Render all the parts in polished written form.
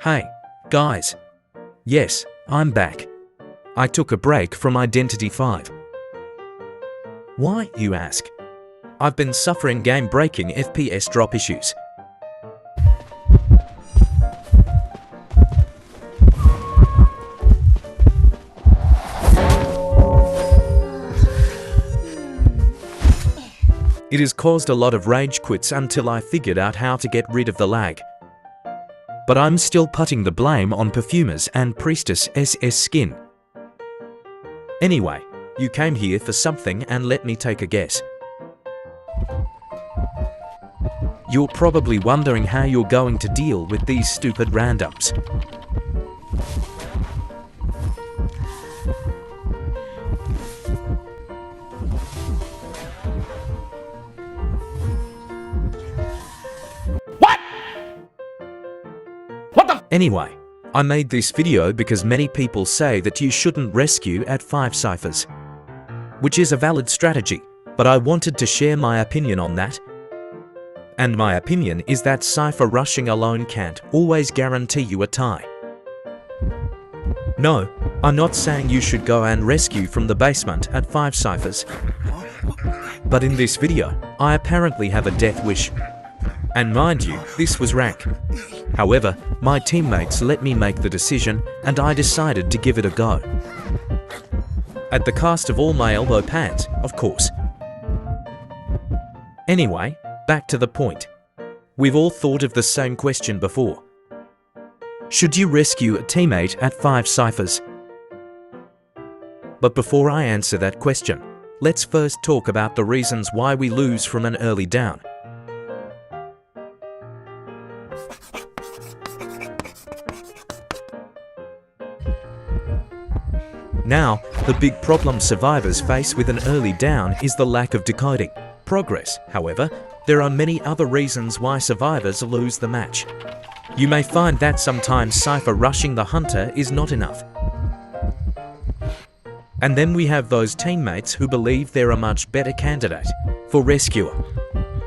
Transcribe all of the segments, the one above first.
Hey, guys. Yes, I'm back. I took a break from Identity 5. Why, you ask? I've been suffering game-breaking FPS drop issues. It has caused a lot of rage quits until I figured out how to get rid of the lag. But I'm still putting the blame on Perfumers and Priestess SS Skin. Anyway, you came here for something and let me take a guess. You're probably wondering how you're going to deal with these stupid randoms. Anyway, I made this video because many people say that you shouldn't rescue at 5 ciphers, which is a valid strategy, but I wanted to share my opinion on that. And my opinion is that cipher rushing alone can't always guarantee you a tie. No, I'm not saying you should go and rescue from the basement at 5 ciphers. But in this video, I apparently have a death wish. And mind you, this was rank. However, my teammates let me make the decision and I decided to give it a go. At the cost of all my elbow pads, of course. Anyway, back to the point. We've all thought of the same question before. Should you rescue a teammate at 5 ciphers? But before I answer that question, let's first talk about the reasons why we lose from an early down. Now, the big problem survivors face with an early down is the lack of decoding progress. However, there are many other reasons why survivors lose the match. You may find that sometimes cipher rushing the hunter is not enough. And then we have those teammates who believe they're a much better candidate for rescuer.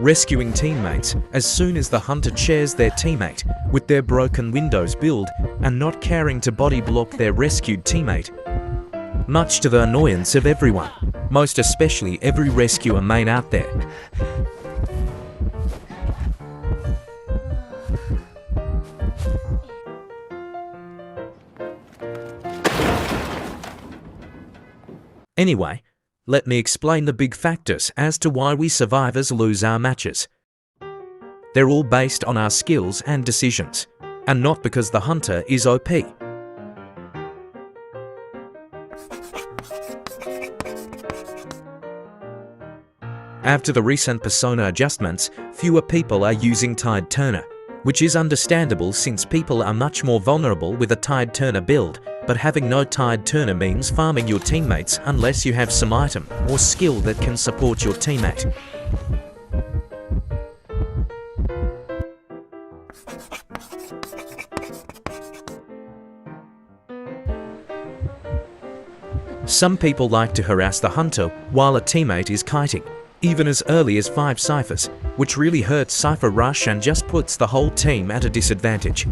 Rescuing teammates as soon as the hunter shares their teammate with their broken Windows build and not caring to body block their rescued teammate, much to the annoyance of everyone, most especially every rescuer main out there. Anyway, let me explain the big factors as to why we survivors lose our matches. They're all based on our skills and decisions, and not because the hunter is OP. After the recent persona adjustments, fewer people are using Tide Turner, which is understandable since people are much more vulnerable with a Tide Turner build, but having no Tide Turner means farming your teammates unless you have some item or skill that can support your teammate. Some people like to harass the hunter while a teammate is kiting, even as early as 5 ciphers, which really hurts cipher rush and just puts the whole team at a disadvantage.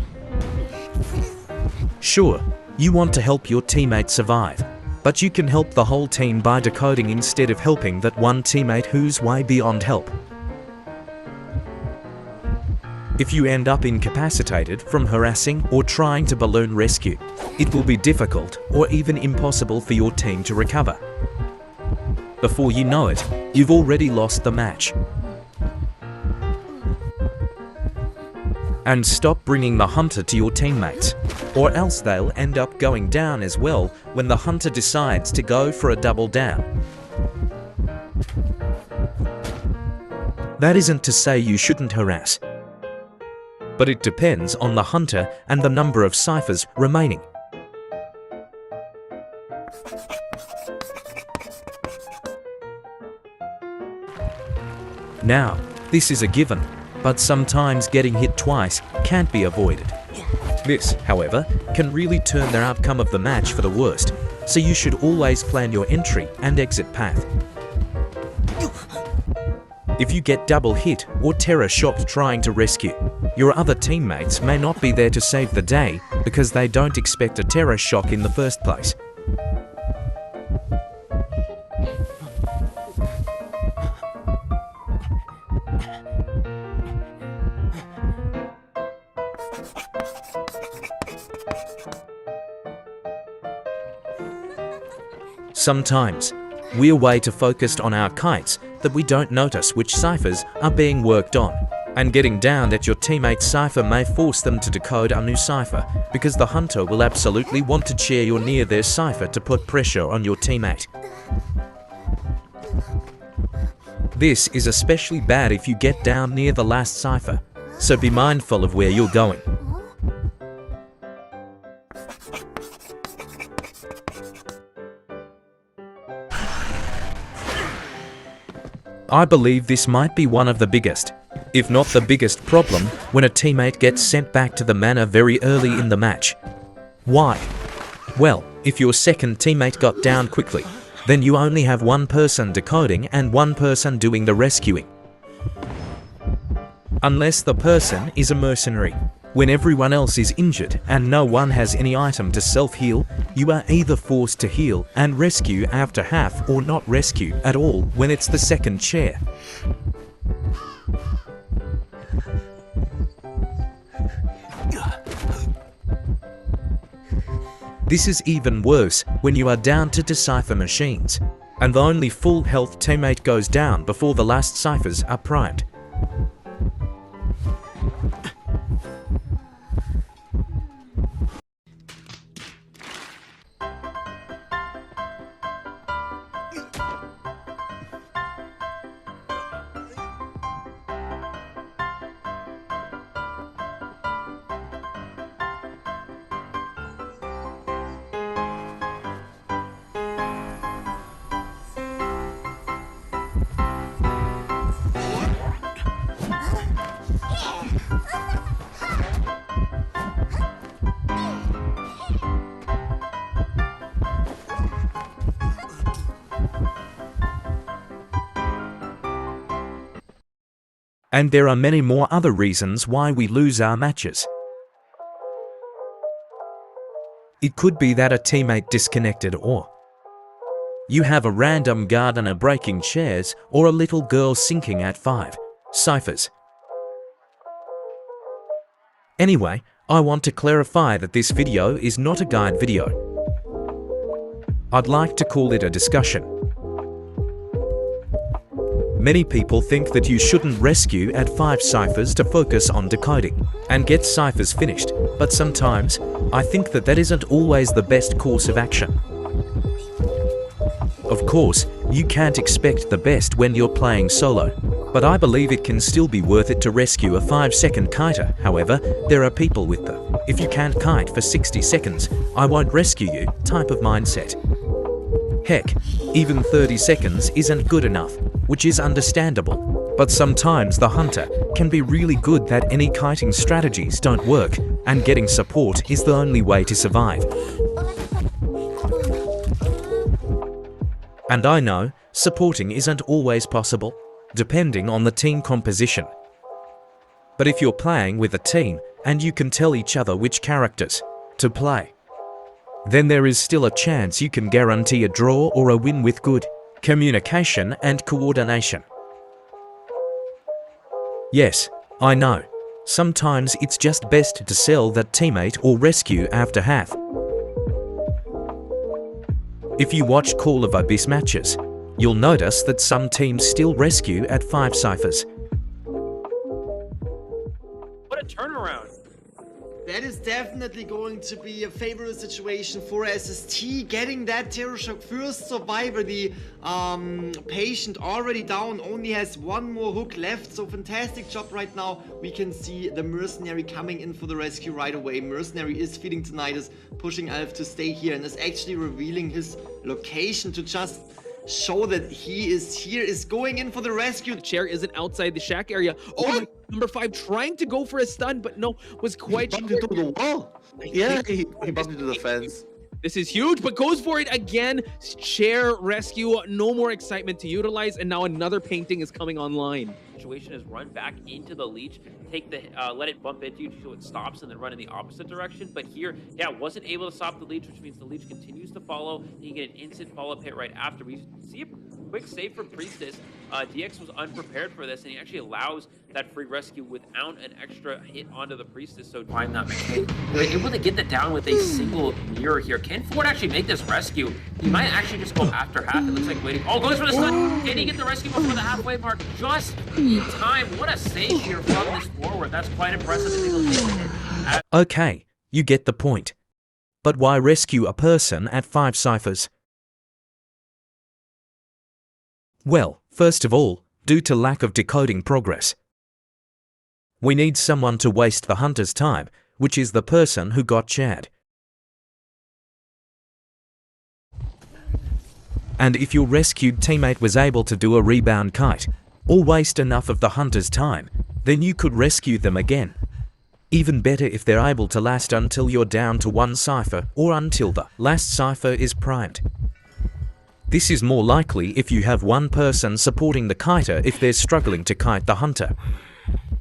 Sure, you want to help your teammate survive, but you can help the whole team by decoding instead of helping that one teammate who's way beyond help. If you end up incapacitated from harassing or trying to balloon rescue, it will be difficult or even impossible for your team to recover. Before you know it, you've already lost the match. And stop bringing the hunter to your teammates, or else they'll end up going down as well when the hunter decides to go for a double down. That isn't to say you shouldn't harass, but it depends on the hunter and the number of ciphers remaining. Now, this is a given, but sometimes getting hit twice can't be avoided. This, however, can really turn the outcome of the match for the worst, so you should always plan your entry and exit path. If you get double hit or terror shocked trying to rescue, Your other teammates may not be there to save the day because they don't expect a terror shock in the first place. Sometimes, we're way too focused on our kites that we don't notice which ciphers are being worked on. And getting downed at your teammate's cipher may force them to decode a new cipher because the hunter will absolutely want to cheer you near their cipher to put pressure on your teammate. This is especially bad if you get down near the last cipher, so be mindful of where you're going. I believe this might be one of the biggest, if not the biggest problem when a teammate gets sent back to the manor very early in the match. Why? Well, if your second teammate got down quickly, then you only have one person decoding and one person doing the rescuing. Unless the person is a mercenary. When everyone else is injured and no one has any item to self-heal, you are either forced to heal and rescue after half or not rescue at all when it's the second chair. This is even worse when you are down to decipher machines, and the only full health teammate goes down before the last ciphers are primed. And there are many more other reasons why we lose our matches. It could be that a teammate disconnected, or you have a random gardener breaking chairs, or a little girl sinking at 5 ciphers. Anyway, I want to clarify that this video is not a guide video. I'd like to call it a discussion. Many people think that you shouldn't rescue at 5 ciphers to focus on decoding and get ciphers finished, but sometimes I think that that isn't always the best course of action. Of course, you can't expect the best when you're playing solo, but I believe it can still be worth it to rescue a 5-second kiter. However, there are people with the "if you can't kite for 60 seconds, I won't rescue you" type of mindset. Heck, even 30 seconds isn't good enough, which is understandable. But sometimes the hunter can be really good that any kiting strategies don't work, and getting support is the only way to survive. And I know, supporting isn't always possible, depending on the team composition. But if you're playing with a team and you can tell each other which characters to play, then there is still a chance you can guarantee a draw or a win with good communication and coordination. Yes, I know, sometimes it's just best to sell that teammate or rescue after half. If you watch Call of Abyss matches, you'll notice that some teams still rescue at 5 ciphers. What a turnaround! That is definitely going to be a favorable situation for SST. Getting that terror shock first survivor. The patient already down, only has one more hook left. So fantastic job right now. We can see the mercenary coming in for the rescue right away. Mercenary is feeding tinnitus, pushing Alf to stay here, and is actually revealing his location to just show that he is here, is going in for the rescue. The chair isn't outside the shack area. Oh, number 5 trying to go for a stun, but no, was quite bumped into the wall. Yeah, he bumped into the fence. This is huge, but goes for it again. Chair rescue, no more excitement to utilize, and now another painting is coming online. Situation is run back into the leech, take the let it bump into you so it stops, and then run in the opposite direction. But here, yeah, wasn't able to stop the leech, which means the leech continues to follow. And you get an instant follow-up hit right after. We see a quick save from Priestess. DX was unprepared for this, and he actually allows that free rescue without an extra hit onto the Priestess. So find that mechanic. They're able to get that down with a single mirror here. Can Ford actually make this rescue? He might actually just go after half. It looks like waiting. Oh, goes for the stun. Can he get the rescue before the halfway mark? Just in time. What a save here from this forward. That's quite impressive. Okay, you get the point. But why rescue a person at 5 ciphers? Well, first of all, due to lack of decoding progress. We need someone to waste the hunter's time, which is the person who got Chad. And if your rescued teammate was able to do a rebound kite, or waste enough of the hunter's time, then you could rescue them again. Even better if they're able to last until you're down to 1 cipher or until the last cipher is primed. This is more likely if you have one person supporting the kiter if they're struggling to kite the hunter.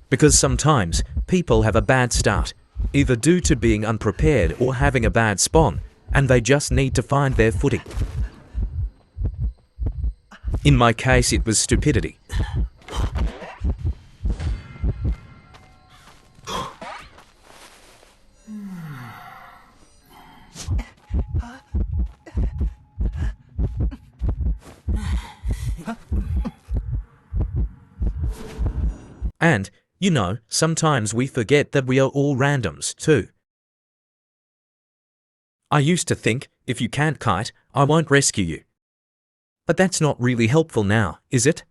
Because sometimes people have a bad start, either due to being unprepared or having a bad spawn, and they just need to find their footing. In my case, it was stupidity. And, you know, sometimes we forget that we are all randoms, too. I used to think, if you can't kite, I won't rescue you. But that's not really helpful now, is it?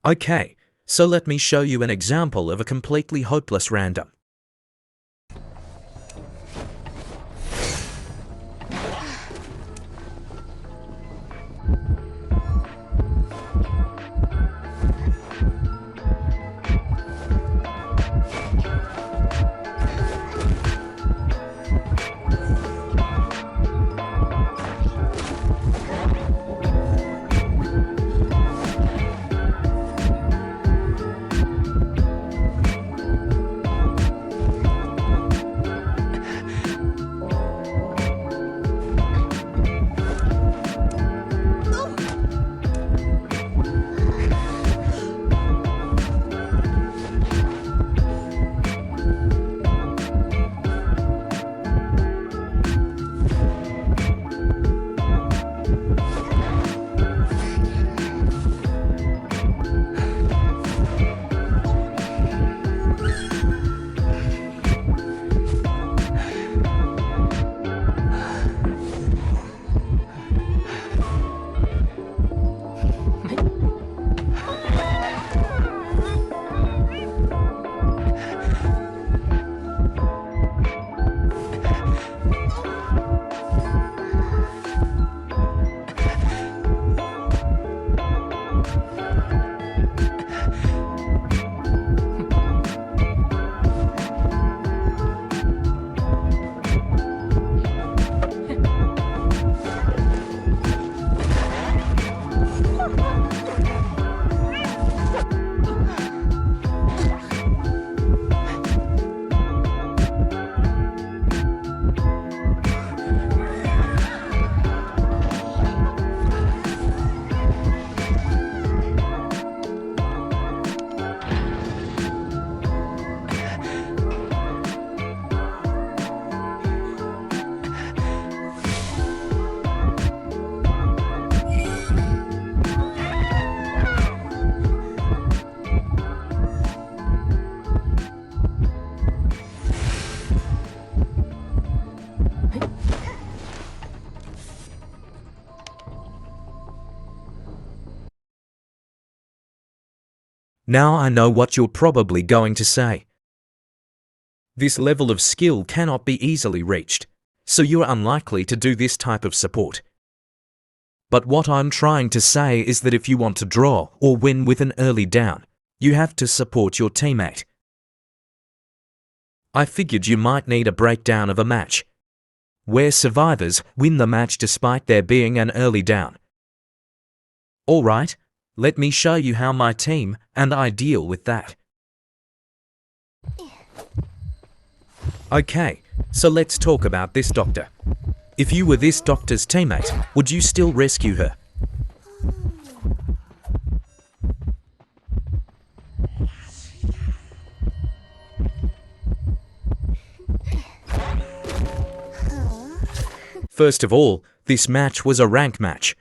Okay, so let me show you an example of a completely hopeless random. Now I know what you're probably going to say. This level of skill cannot be easily reached, so you're unlikely to do this type of support. But what I'm trying to say is that if you want to draw or win with an early down, you have to support your teammate. I figured you might need a breakdown of a match. where survivors win the match despite there being an early down. Alright, let me show you how my team and I deal with that. Okay, so let's talk about this doctor. If you were this doctor's teammate, would you still rescue her? First of all, this match was a rank match.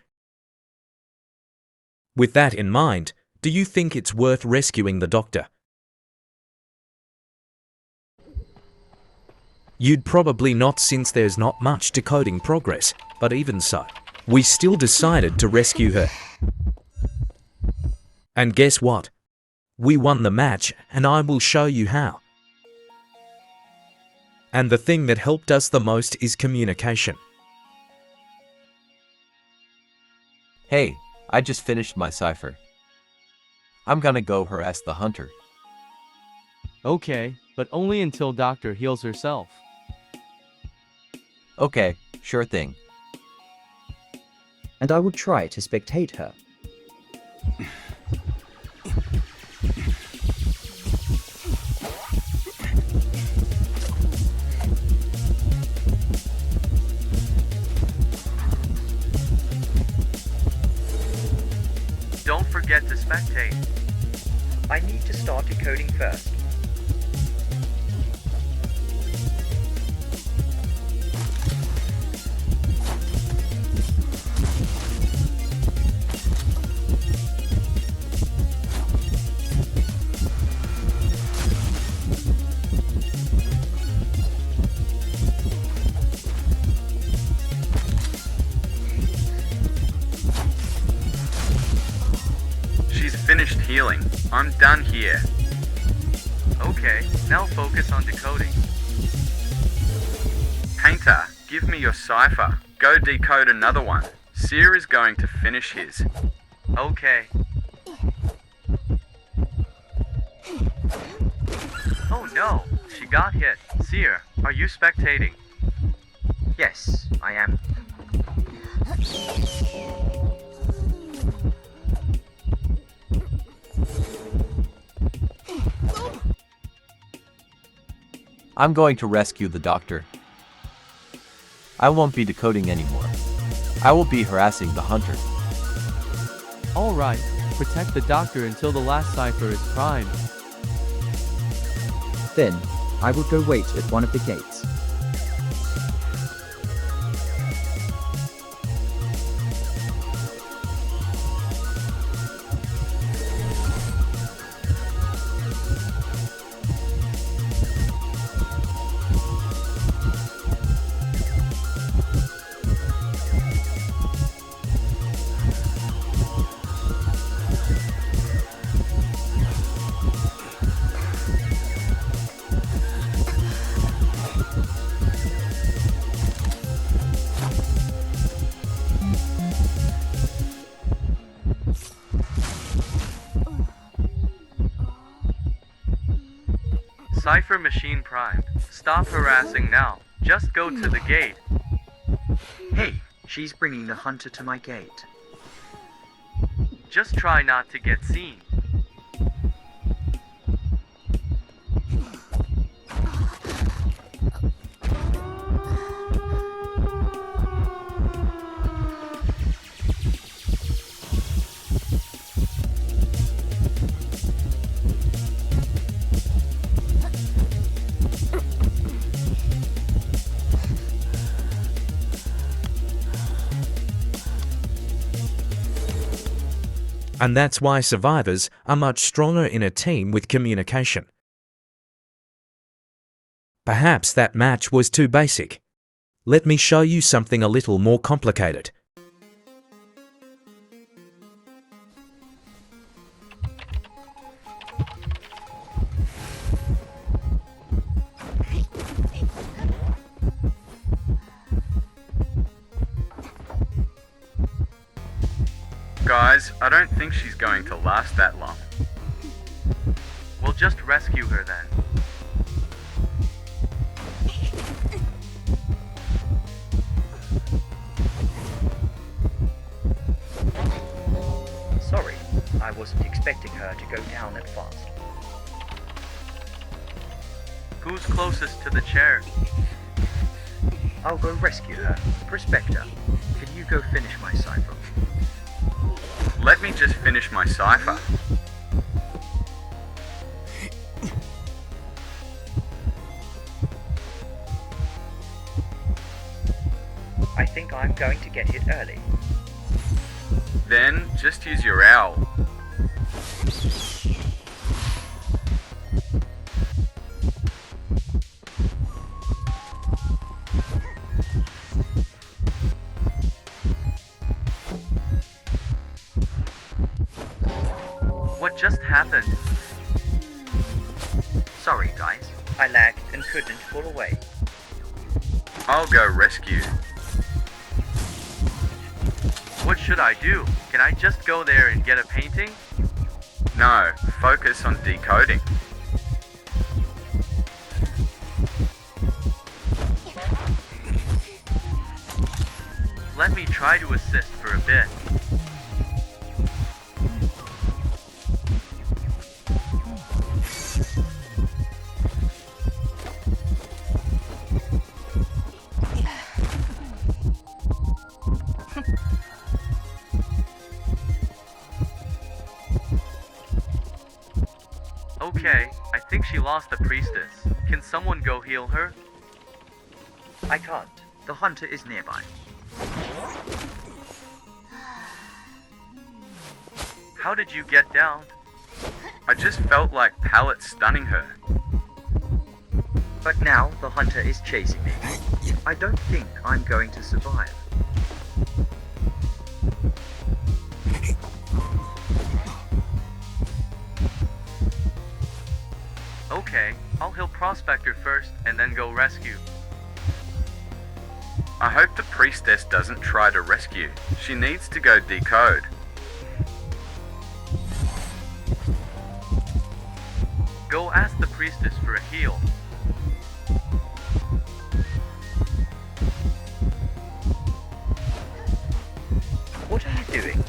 With that in mind, do you think it's worth rescuing the doctor? You'd probably not, since there's not much decoding progress, but even so, we still decided to rescue her. And guess what? We won the match, and I will show you how. And the thing that helped us the most is communication. Hey, I just finished my cipher. I'm gonna go harass the hunter. Okay, but only until Doctor heals herself. Okay, sure thing. And I will try to spectate her. Don't forget to spectate. I need to start decoding first. She's finished healing. I'm done here. Okay, now focus on decoding. Painter, give me your cipher. Go decode another one. Seer is going to finish his. Okay. Oh no, she got hit. Seer, are you spectating? Yes, I am. I'm going to rescue the doctor. I won't be decoding anymore. I will be harassing the hunter. Alright, protect the Doctor until the last cipher is primed. Then, I will go wait at one of the gates. Cipher machine primed. Stop harassing now. Just go to the gate. Hey, she's bringing the hunter to my gate. Just try not to get seen. And that's why survivors are much stronger in a team with communication. Perhaps that match was too basic. Let me show you something a little more complicated. Guys, I don't think she's going to last that long. We'll just rescue her then. I wasn't expecting her to go down that fast. Who's closest to the chair? I'll go rescue her. Prospector, can you go finish my cipher? Let me just finish my cipher. I think I'm going to get it early. Then just use your owl. What just happened? Sorry guys, I lagged and couldn't pull away. I'll go rescue. What should I do? Can I just go there and get a painting? No, focus on decoding. Let me try to assist for a bit. Okay, I think she lost the priestess. Can someone go heal her? I can't. The hunter is nearby. How did you get down? I just felt like pallets stunning her. But now the hunter is chasing me. I don't think I'm going to survive. Okay, I'll heal Prospector first and then go rescue. I hope the priestess doesn't try to rescue. She needs to go decode. Go ask the priestess for a heal. What are you doing?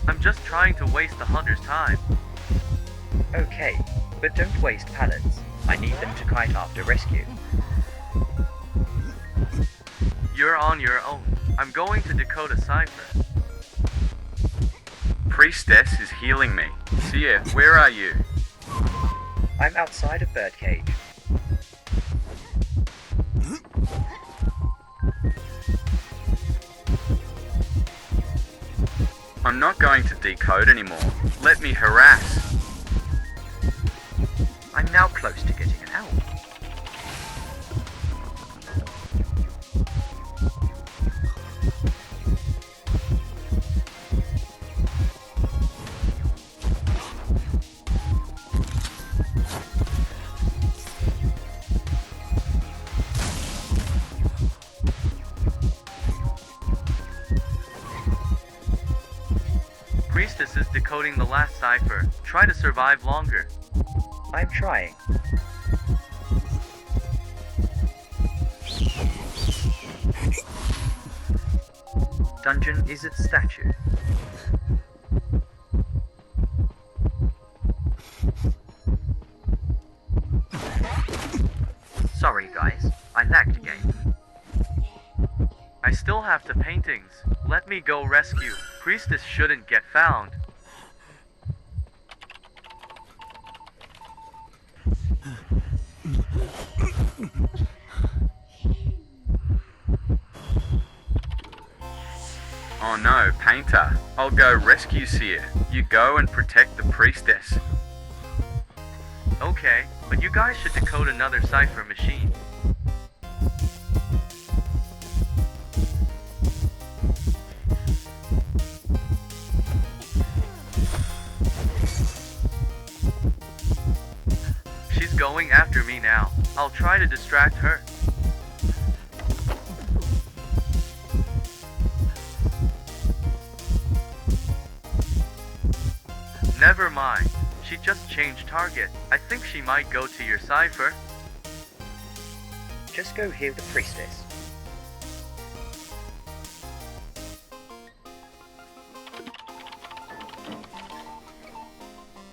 I'm just trying to waste the hunter's time. Okay, but don't waste pallets. I need them to kite after rescue. You're on your own. I'm going to decode a cipher. Priestess is healing me. Seer, where are you? I'm outside a birdcage. I'm not going to decode anymore. Let me harass. I'm now close to getting an owl. Priestess is decoding the last cipher. Try to survive longer. I'm trying. Dungeon is its statue. Sorry guys, I lagged again. I still have the paintings. Let me go rescue. Priestess shouldn't get found. Oh no, Painter. I'll go rescue Seer. You go and protect the priestess. Okay, but you guys should decode another cipher machine. She's going after me now. I'll try to distract her. Never mind. She just changed target. I think she might go to your cipher. Just go heal the priestess.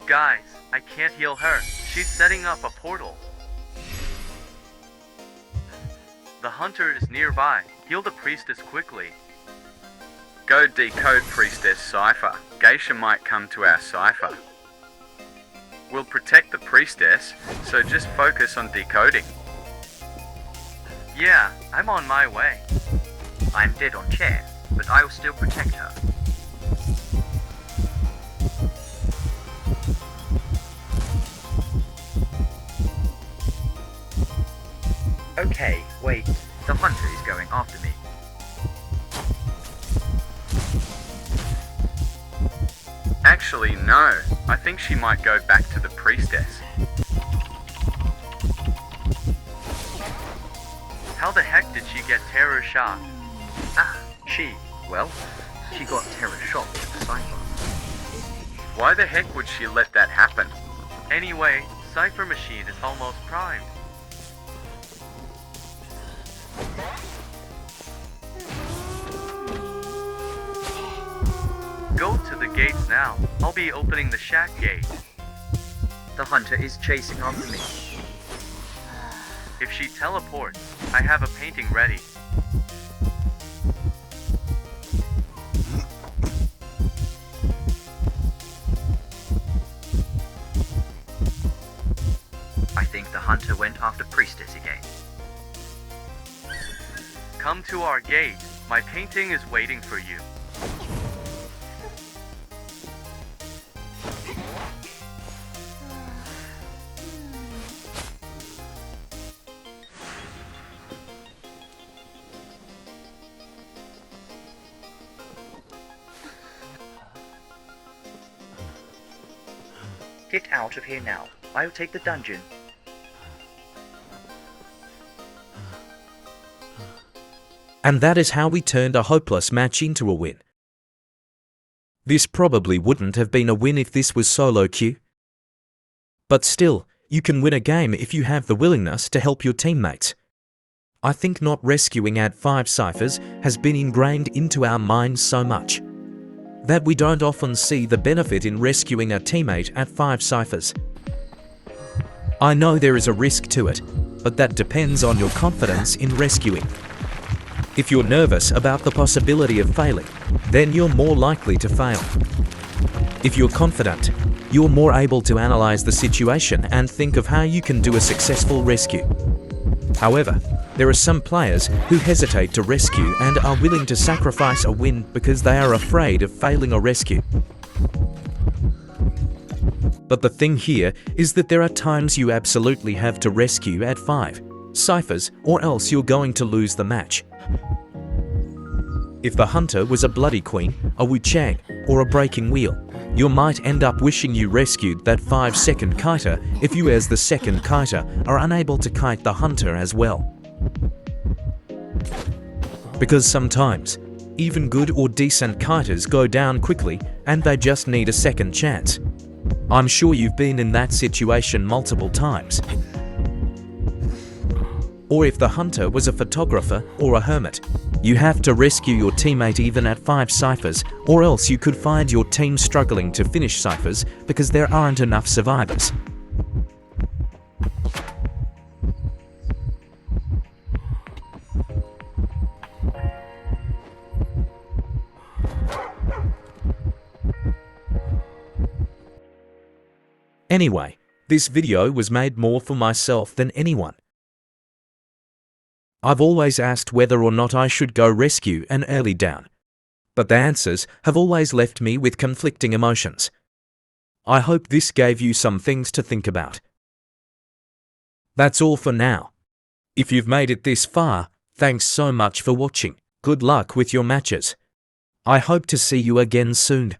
Guys, I can't heal her. She's setting up a portal. The hunter is nearby. Heal the priestess quickly. Go decode Priestess Cipher. Geisha might come to our Cipher. We'll protect the priestess, so just focus on decoding. Yeah, I'm on my way. I'm dead on chair, but I'll still protect her. Okay, wait. The hunter is going after me. Actually, no. I think she might go back to the priestess. How the heck did she get terror shot? Well, she got terror shocked at the Cipher. Why the heck would she let that happen? Anyway, Cipher machine is almost primed. Go to the gates now. I'll be opening the shack gate. The hunter is chasing after me. If she teleports, I have a painting ready. I think the hunter went after priestess again. Come to our gate. My painting is waiting for you. Get out of here now. I'll take the dungeon. And that is how we turned a hopeless match into a win. This probably wouldn't have been a win if this was solo queue. But still, you can win a game if you have the willingness to help your teammates. I think not rescuing at 5 ciphers has been ingrained into our minds so much that we don't often see the benefit in rescuing a teammate at 5 ciphers. I know there is a risk to it, but that depends on your confidence in rescuing. If you're nervous about the possibility of failing, then you're more likely to fail. If you're confident, you're more able to analyze the situation and think of how you can do a successful rescue. However, there are some players who hesitate to rescue and are willing to sacrifice a win because they are afraid of failing a rescue. But the thing here is that there are times you absolutely have to rescue at 5 ciphers, or else you're going to lose the match. If the hunter was a bloody queen, a Wu-Chang, or a breaking wheel, you might end up wishing you rescued that 5-second kiter if you as the second kiter are unable to kite the hunter as well. Because sometimes, even good or decent kiters go down quickly and they just need a second chance. I'm sure you've been in that situation multiple times. Or if the hunter was a photographer or a hermit, you have to rescue your teammate even at 5 ciphers, or else you could find your team struggling to finish ciphers because there aren't enough survivors. Anyway, this video was made more for myself than anyone. I've always asked whether or not I should go rescue an early down, but the answers have always left me with conflicting emotions. I hope this gave you some things to think about. That's all for now. If you've made it this far, thanks so much for watching. Good luck with your matches. I hope to see you again soon.